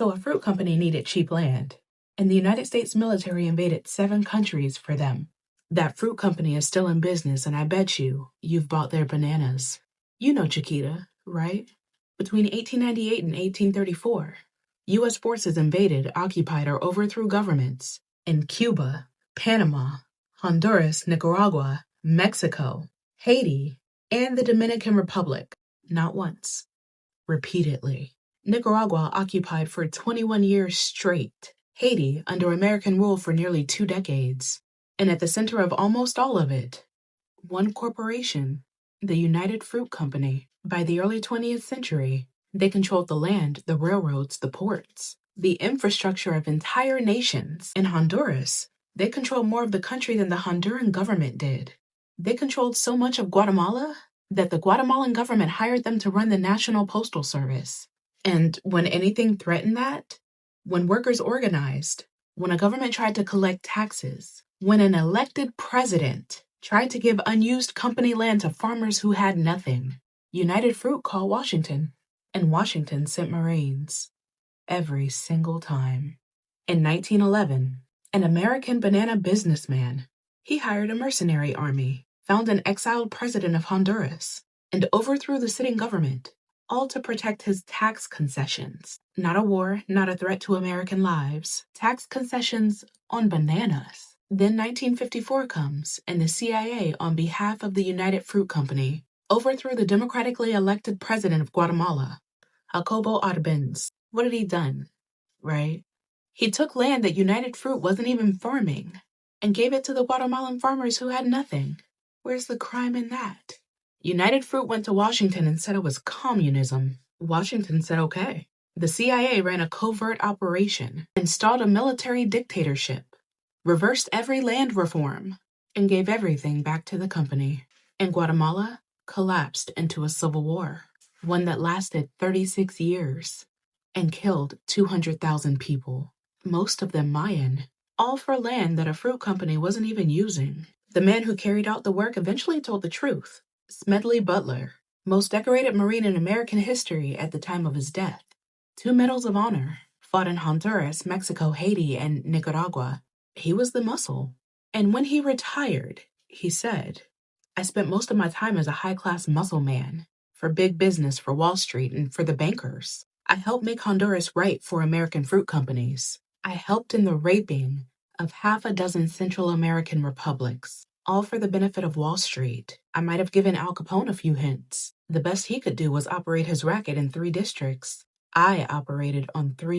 So a fruit company needed cheap land, and the United States military invaded 7 countries for them. That fruit company is still in business, and I bet you've bought their bananas. You know Chiquita, right? Between 1898 and 1834, U.S. forces invaded, occupied, or overthrew governments in Cuba, Panama, Honduras, Nicaragua, Mexico, Haiti, and the Dominican Republic. Not once, repeatedly. Nicaragua occupied for 21 years straight, Haiti under American rule for nearly 2 decades, and at the center of almost all of it, one corporation, the United Fruit Company. By the early 20th century, they controlled the land, the railroads, the ports, the infrastructure of entire nations. In Honduras, they controlled more of the country than the Honduran government did. They controlled so much of Guatemala that the Guatemalan government hired them to run the National Postal Service. And when anything threatened that, when workers organized, when a government tried to collect taxes, when an elected president tried to give unused company land to farmers who had nothing, United Fruit called Washington, and Washington sent Marines. Every single time. In 1911, an American banana businessman, he hired a mercenary army, found an exiled president of Honduras, and overthrew the sitting government, all to protect his tax concessions. Not a war, not a threat to American lives. Tax concessions on bananas. Then 1954 comes, and the CIA, on behalf of the United Fruit Company, overthrew the democratically elected president of Guatemala, Jacobo Arbenz. What had he done, right? He took land that United Fruit wasn't even farming and gave it to the Guatemalan farmers who had nothing. Where's the crime in that? United Fruit went to Washington and said it was communism. Washington said okay. The CIA ran a covert operation, installed a military dictatorship, reversed every land reform, and gave everything back to the company. And Guatemala collapsed into a civil war, one that lasted 36 years and killed 200,000 people, most of them Mayan, all for land that a fruit company wasn't even using. The man who carried out the work eventually told the truth. Smedley Butler, most decorated Marine in American history at the time of his death. 2 Medals of Honor, fought in Honduras, Mexico, Haiti, and Nicaragua. He was the muscle. And when he retired, he said, "I spent most of my time as a high-class muscle man, for big business, for Wall Street, and for the bankers. I helped make Honduras right for American fruit companies. I helped in the raping of 6 Central American republics, all for the benefit of Wall Street. I might have given Al Capone a few hints. The best he could do was operate his racket in 3 districts. I operated on 3